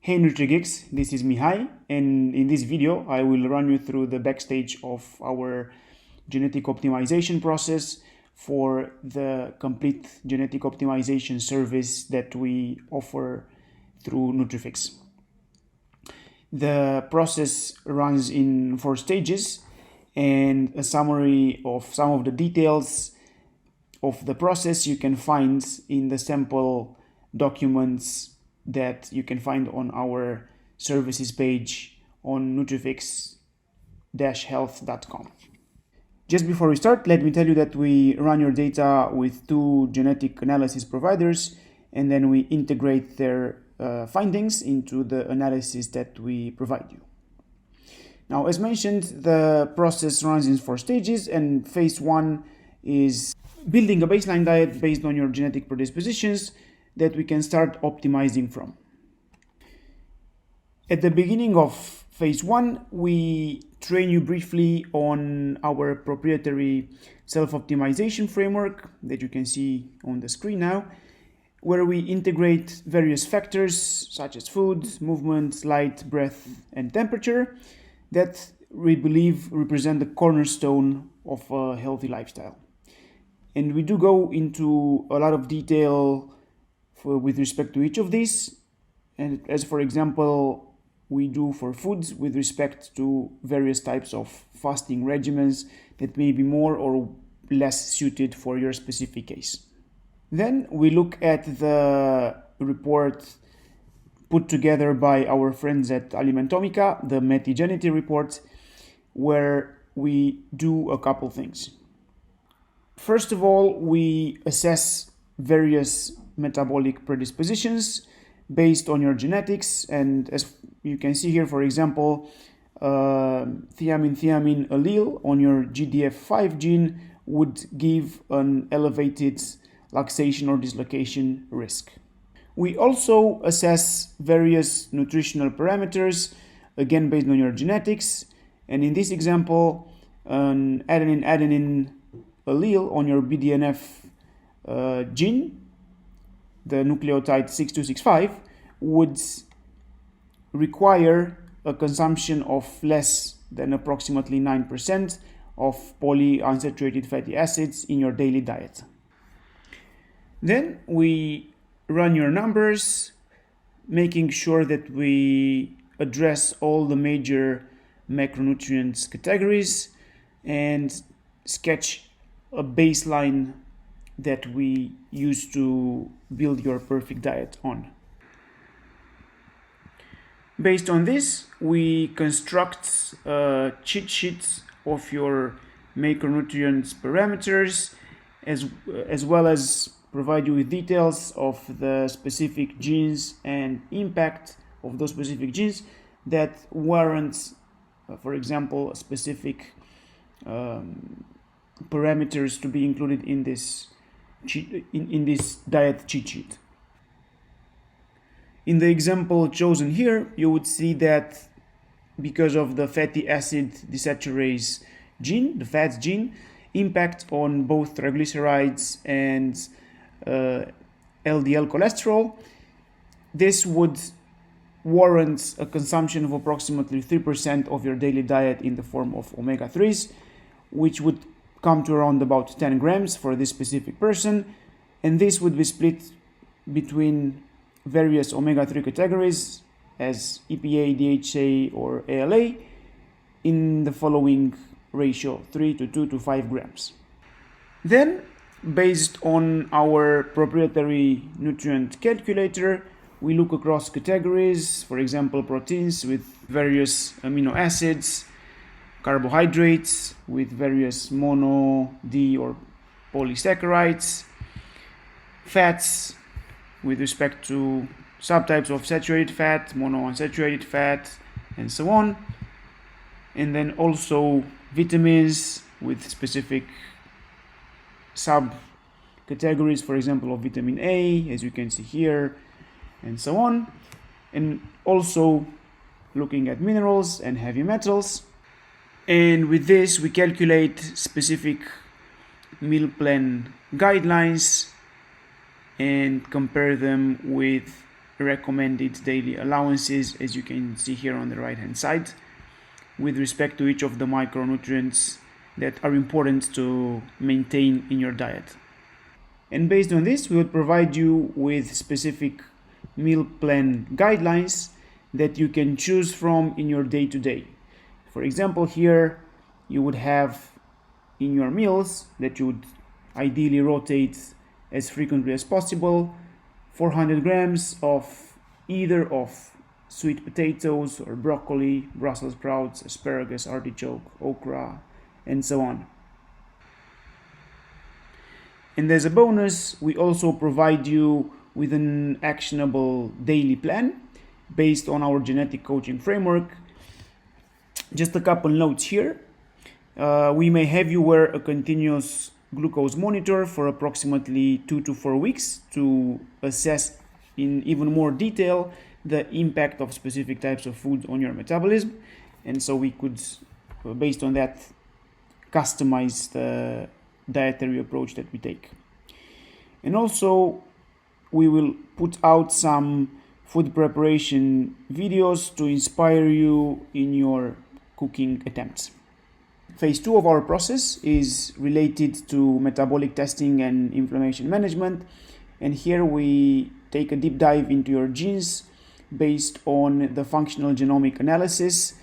Hey NutriGeeks, this is Mihai, and in this video I will run you through the backstage of our genetic optimization process for the complete genetic optimization service that we offer through NutriFix. The process runs in 4 stages, and a summary of some of the details of the process you can find in the sample documents that you can find on our services page on nutriFix.Health.com. Just before we start, let me tell you that we run your data with 2 genetic analysis providers, and then we integrate their findings into the analysis that we provide you. Now, as mentioned, the process runs in 4 stages, and phase 1 is building a baseline diet based on your genetic predispositions that we can start optimizing from. At the beginning of phase 1, we train you briefly on our proprietary self-optimization framework that you can see on the screen now, where we integrate various factors such as food, movement, light, breath, and temperature that we believe represent the cornerstone of a healthy lifestyle. And we do go into a lot of detail with respect to each of these, and as for example we do for foods with respect to various types of fasting regimens that may be more or less suited for your specific case. Then we look at the report put together by our friends at Alimentomica, the Metigenity report, where we do a couple things. First of all, we assess various metabolic predispositions based on your genetics, and as you can see here, for example, thiamine allele on your GDF5 gene would give an elevated laxation or dislocation risk. We also assess various nutritional parameters, again based on your genetics, and in this example, an adenine allele on your BDNF gene, the nucleotide 6265, would require a consumption of less than approximately 9% of polyunsaturated fatty acids in your daily diet. Then we run your numbers, making sure that we address all the major macronutrients categories and sketch a baseline that we use to build your perfect diet on. Based on this, we construct a cheat sheet of your macronutrients parameters, as well as provide you with details of the specific genes and impact of those specific genes that warrant, for example, specific parameters to be included in this diet cheat sheet. In the example chosen here, you would see that because of the fatty acid desaturase gene, the fats gene, impact on both triglycerides and LDL cholesterol, this would warrant a consumption of approximately 3% of your daily diet in the form of omega-3s, which would come to around about 10 grams for this specific person, and this would be split between various omega-3 categories as EPA, DHA, or ALA in the following ratio: 3 to 2 to 5 grams. Then, based on our proprietary nutrient calculator, we look across categories, for example proteins with various amino acids, carbohydrates with various mono, D, or polysaccharides, fats with respect to subtypes of saturated fat, monounsaturated fat, and so on, and then also vitamins with specific subcategories, for example of vitamin A, as you can see here, and so on, and also looking at minerals and heavy metals. And with this, we calculate specific meal plan guidelines and compare them with recommended daily allowances, as you can see here on the right hand side, with respect to each of the micronutrients that are important to maintain in your diet. And based on this, we would provide you with specific meal plan guidelines that you can choose from in your day-to-day. For example, here you would have in your meals that you would ideally rotate as frequently as possible 400 grams of either of sweet potatoes or broccoli, Brussels sprouts, asparagus, artichoke, okra, and so on. And as a bonus, we also provide you with an actionable daily plan based on our genetic coaching framework. Just a couple notes here. We may have you wear a continuous glucose monitor for approximately 2 to 4 weeks to assess in even more detail the impact of specific types of food on your metabolism. And so we could, based on that, customize the dietary approach that we take. And also, we will put out some food preparation videos to inspire you in your cooking attempts. Phase 2 of our process is related to metabolic testing and inflammation management. And here we take a deep dive into your genes based on the functional genomic analysis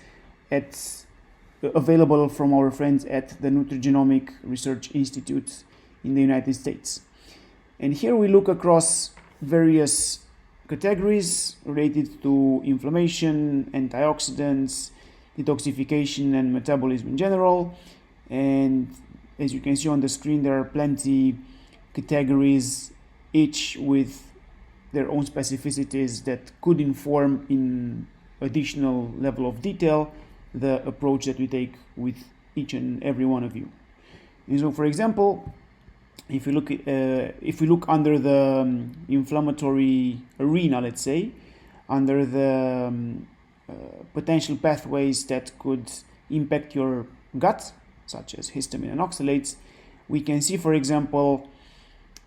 available from our friends at the Nutrigenomic Research Institute in the United States. And here we look across various categories related to inflammation, antioxidants, detoxification, and metabolism in general. And as you can see on the screen, there are plenty categories, each with their own specificities that could inform in additional level of detail the approach that we take with each and every one of you. And so, for example, if we look under the inflammatory arena, let's say, under the potential pathways that could impact your gut, such as histamine and oxalates, we can see, for example,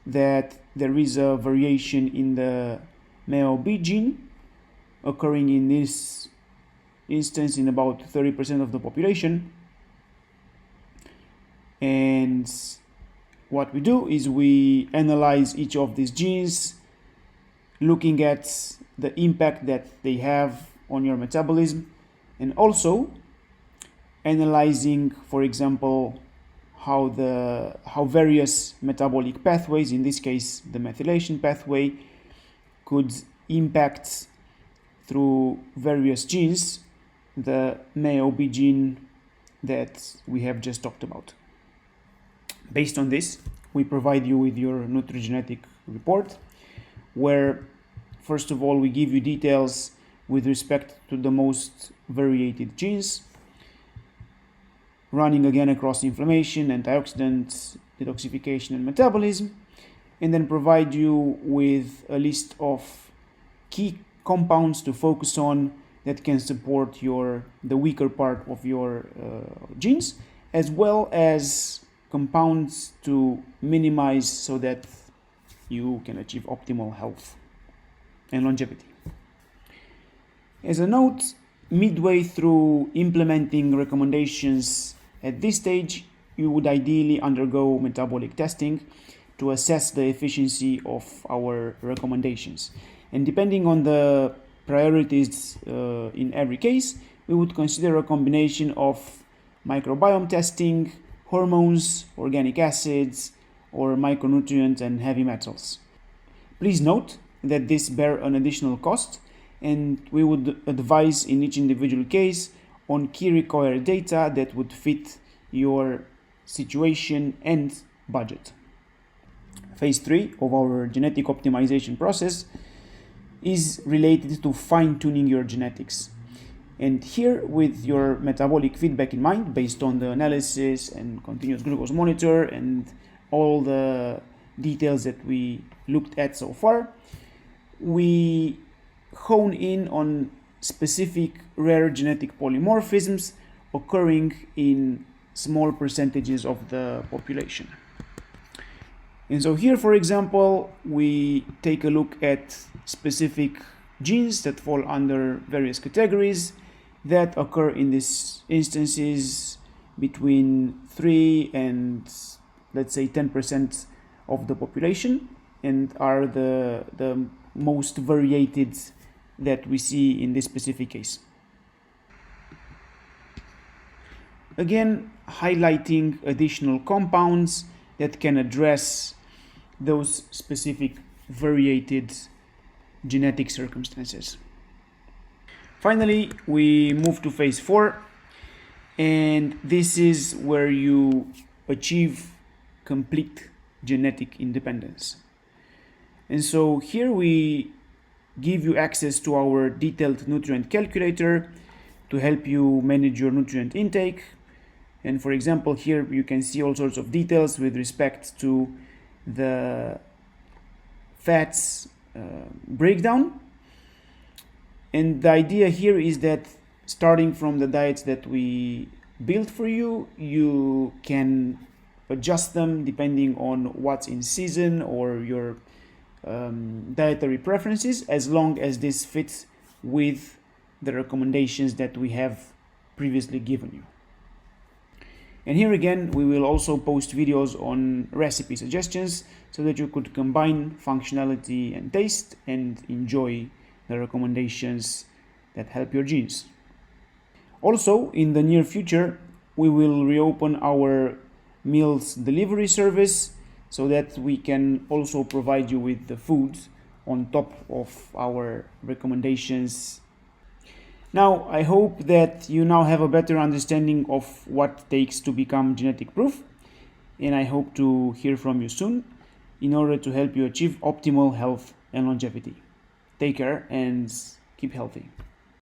that there is a variation in the MAO-B gene occurring in this instance in about 30% of the population. And what we do is we analyze each of these genes, looking at the impact that they have on your metabolism, and also analyzing, for example, how various metabolic pathways, in this case the methylation pathway, could impact through various genes the MAO-B gene that we have just talked about. Based on this, we provide you with your nutrigenetic report, where first of all we give you details with respect to the most variated genes, running again across inflammation, antioxidants, detoxification, and metabolism, and then provide you with a list of key compounds to focus on that can support the weaker part of your genes, as well as compounds to minimize so that you can achieve optimal health and longevity. As a note, midway through implementing recommendations at this stage, you would ideally undergo metabolic testing to assess the efficiency of our recommendations. And depending on the priorities in every case, we would consider a combination of microbiome testing, hormones, organic acids, or micronutrients and heavy metals. Please note that this bears an additional cost, and we would advise in each individual case on key required data that would fit your situation and budget. Phase 3 of our genetic optimization process is related to fine-tuning your genetics. And here, with your metabolic feedback in mind, based on the analysis and continuous glucose monitor and all the details that we looked at so far, we hone in on specific rare genetic polymorphisms occurring in small percentages of the population. And so here, for example, we take a look at specific genes that fall under various categories that occur in these instances between 3 and let's say 10% of the population, and are the most variated that we see in this specific case. Again, highlighting additional compounds that can address those specific variated genetic circumstances. Finally, we move to phase 4, and this is where you achieve complete genetic independence. And so here we give you access to our detailed nutrient calculator to help you manage your nutrient intake. And for example, here you can see all sorts of details with respect to the fats breakdown. And the idea here is that starting from the diets that we built for you, you can adjust them depending on what's in season or your dietary preferences, as long as this fits with the recommendations that we have previously given you. And here again, we will also post videos on recipe suggestions so that you could combine functionality and taste and enjoy the recommendations that help your genes. Also, in the near future, we will reopen our meals delivery service so that we can also provide you with the food on top of our recommendations. Now, I hope that you now have a better understanding of what it takes to become genetic proof, and I hope to hear from you soon in order to help you achieve optimal health and longevity. Take care and keep healthy.